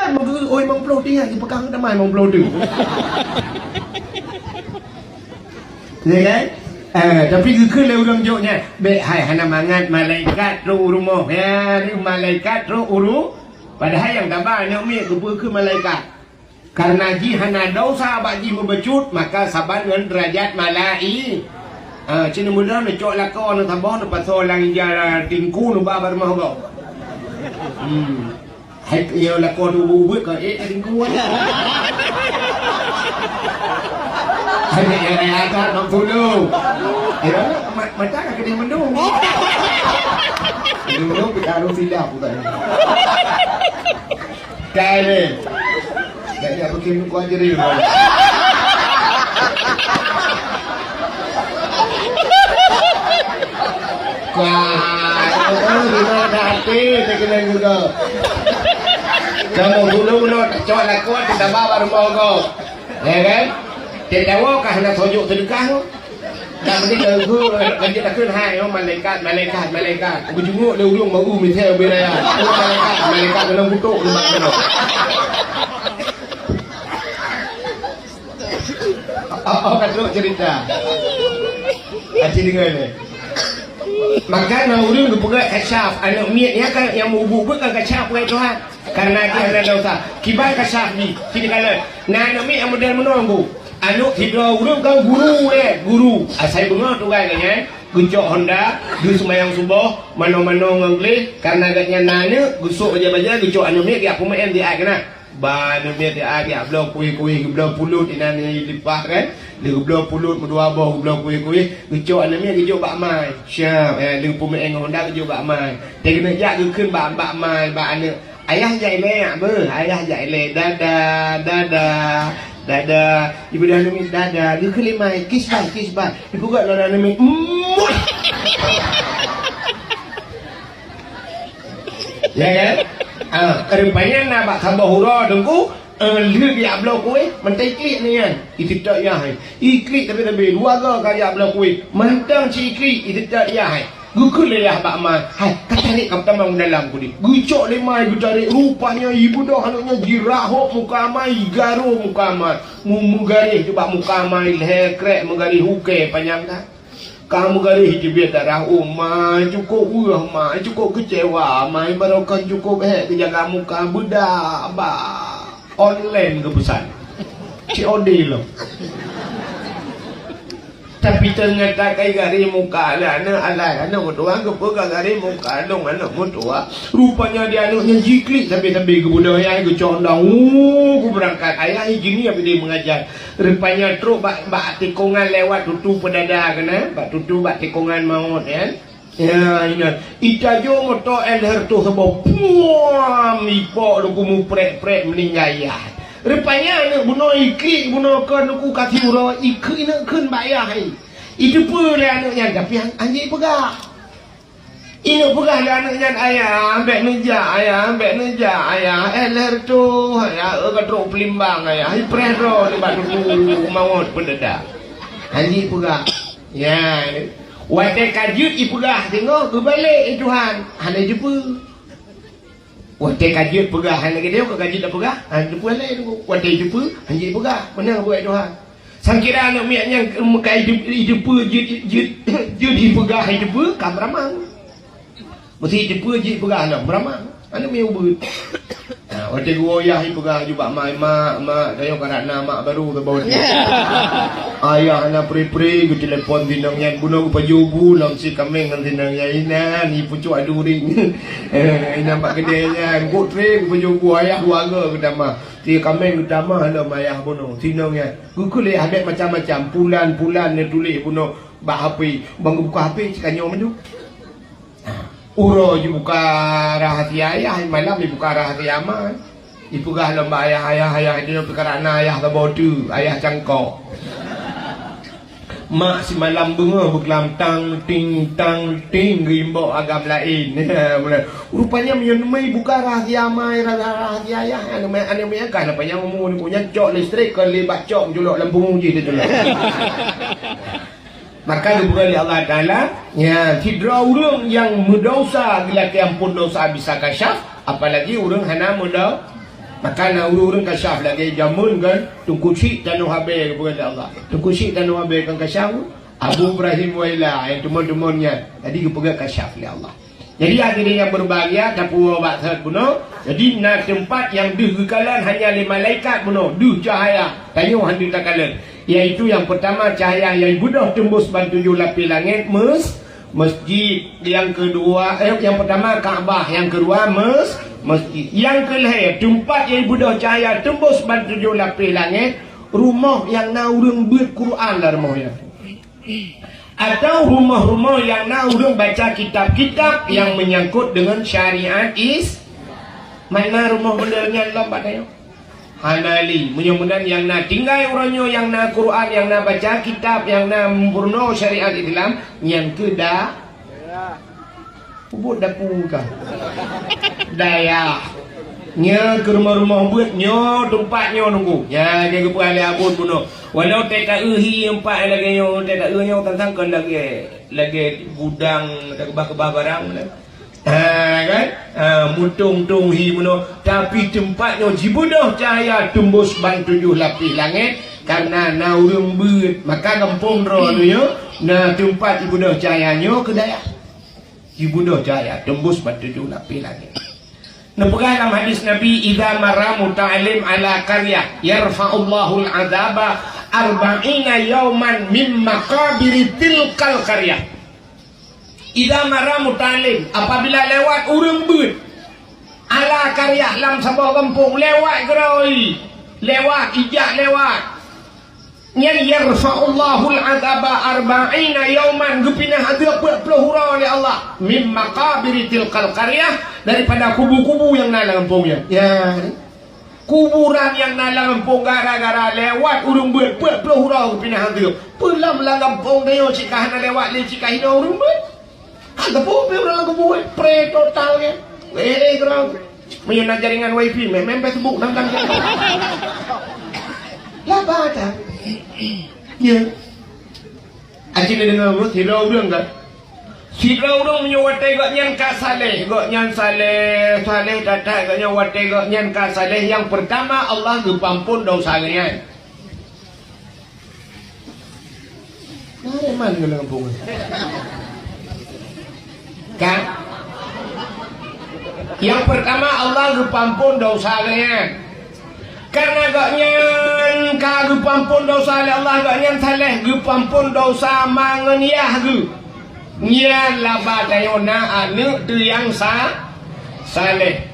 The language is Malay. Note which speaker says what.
Speaker 1: kan oi mang plo dia di pegang dah mai mang plo tu. Ya kan? Tapi ke le urang joknya be hai hana mangat malaikat ru rumah ya ni malaikat ru uru padahal yang gambar ni ke malaikat karena ji hana dosa bagi membecut maka saban dengan derajat malai cina mudah nak cok lakon nak tambah nak pasal lang jara tingku nu babar mah go hai yo lakon tu buat ke tingku hai agak nak tolong macam nak kena mendung mendung kita harus silap bukan kali kaya bikin kau aja deh gimana hati tekinan juga kamu dulu cok lakon tidak bawa rumah kau ya kan tidak tahu kah nak tunjuk sedekah dan mesti lagu lanjut tak kena hai malaikat berjumuk dia urung baru misal beraya malaikat dalam butuk rumah kau kata cerita aci dengar ni maka nak urung dia pegang kasyaf anak miat ni kan yang ubuk kan kasyaf pegang Tuhan karena dia ada dosa kibar kasyaf ni kita kala nak anak miat yang model menunggu anu hidro urung kau guru saya bunga tu kan ya guncok Honda du semayang subuh mano-mano ngangli karena agaknya nanya gusuk aja guncok anu miat dia pemain dia kena ba anu miat dia blok kuih blok pulut ini lipah kan dia blok pulut dua boh blok kuih guncok anu miat guncok bak mai siap dia pemain Honda guncok bak mai dia kena jak keun bak mai bak anu ayah jai le ayah jai le dada ibu dah nami dada dia kelimai kiss bye ibu gak dah nami ya kan rupanya nak bak tambah hura dengku dia dia blok kuih mentai klik ni kan itu tak ya hai iklik tapi dua ga kaya blok kuih mantang si iklik itu tak ya hai gukul ya bak mai hai katarik kam tamang dalam ku ni gucok lemai gutarik rupanya ibu dah anaknya jirahok muka mai garu muka mai mumu garih cuba muka mai leher krek menggarih huke panjang dah kamu garih dia tak rahu mai cukup urah mai cukup kecewa mai barokah cukup jaga muka budak ba online ke pesan COD loh tapi ternyata kai gari muka lah anak mutua ke pegang gari muka dong anak mutua rupanya dia anaknya jiklik sampai ke budaya ke condong ku berangkat ayah gini apa dia mengajar rupanya truk bak tikungan lewat tutu pedada kena bak tutu bak tikungan maut kan ya ini itajo moto elher tu sebab puam ipok lu kumu prek meninggal ya rupanya anak bunuh iklik bunuh kan aku kasih urah iklik nak kan bayar itu pun anaknya tapi anjing pegang ini pegang anaknya ayah ambek neja ayah eler tu ayah ketruk pelimbang ayah prero ni batu maut pendeda anjing pegang ya wadah kajut ipegah tengok ke balik Tuhan hanya jumpa wadah kajut pegah hanya dia ke kajut tak pegah jumpa balik tu wadah jumpa anjing pegah mana buat Tuhan sangkira anak miak yang kai jumpa jut ipegah jumpa kam ramang mesti jumpa jut pegah nak beramang anak miak ubut wadah goyah ipegah juga mak saya karena mak baru ke bawah ayah anak peri-peri ke telefon tinang yang bunuh ke pajubu lang si kameng ng tinang yainan ipucu aduring nampak gedenya kut tre ke pajubu ayah keluarga ke dama ti kameng ke dama ada ayah bunuh tinang yang gukul habis macam-macam pulan dia tulis bunuh bak HP bang buka HP cikanyo maju uro je buka rahasia ayah malam dia buka rahasia aman ipugah lomba ayah dia perkara ayah ke bodu ayah cangkok mak si malam bunga berkelam tang ting rimbok agam lain rupanya menyemai buka rahasia mai rahasia ayah ane meyakan apa yang umur ni punya cok listrik ke lebat cok julok lambung uji dia tu maka dibuka oleh Allah Ta'ala ya tidak orang yang berdosa bila ampun dosa bisa kasyaf apalagi orang hana Maka nak urung kasyaf lagi jamun kan tungku syik tanu habis kepada Allah. Tungku syik tanu habis kan kasyaf Abu Ibrahim Waila yang teman-temannya. Jadi kepada kasyaf oleh Allah. Jadi akhirnya yang berbahagia tapua baksat puno. Jadi nak tempat yang dihekalan hanya oleh malaikat puno. Duh cahaya. Tanya hantu takalan. Iaitu yang pertama cahaya yang mudah tembus bantuju lapis langit masjid. Yang kedua yang pertama Kaabah, yang kedua masjid. Yang kelihatan tempat yang mudah cahaya tembus bantuju lapis langit, rumah yang nak urang buat Quran lah rumahnya. Atau rumah-rumah yang nak urang baca kitab-kitab yang menyangkut dengan syariat mana rumah benarnya lambat ayo. Hanali, mudah-mudahan yang nak tinggal orangnya yang nak Quran, yang nak baca kitab, yang nak memurno syariat Islam, yang kedah ubud dapur kah? Daya. Nya ke rumah-rumah buat nyo tempatnya nunggu. Ya dia ke puan abun puno. Walau tak uhi empat lagi nyo tak nyo tentang kan lagi gudang tak kebah barang lah. Kan? Mutung-tung hi puno. Tapi tempatnya jibudah cahaya tembus ban 7 lapis langit karena na urang beut maka kampung ro tu yo. Nah tempat jibudah cahayanya ke daya. Jibudah cahaya tembus ban 7 lapis langit. Nepegah dalam hadis Nabi idza maramu ta'lim ala qaryah yarfa'ullahu al-'adzaba 40 yawman min maqabiri tilkal qaryah. Idza maramu ta'lim apabila lewat urang beut ala qaryah lam sebuah kampung lewat geroi lewat ijak lewat yang yarfa'ullahu al-'adzaba 40 yawman gepinah ada 40 hura oleh Allah min maqabiri tilkal qaryah daripada kubu-kubu yang nalang kampungnya. Ya. Kuburan yang nalang kampung gara-gara lewat urung beut 40 hura gepinah ada. Pelam lang kampung dia cikah nak lewat le cikah hina urung beut. Ada pun orang kubu pre totalnya. Gerang. Menyana jaringan wifi memang Facebook nang-nang. Lah bata. Ya. Acing dengar urut hira urang kan? Hira urang menyawate gak nyan ka saleh, gak nyan saleh datai gak nyan wate gak nyan ka saleh. Yang pertama Allah gepampun dosa nyan. Mari man ngelang kampung. Kan? Yang pertama Allah gepampun dosa nyan. Karena gak nyan ka gepampun dosa oleh Allah gak nyan saleh gepampun dosa mangen yah ge. Nyan laba dayona anu tu yang saleh.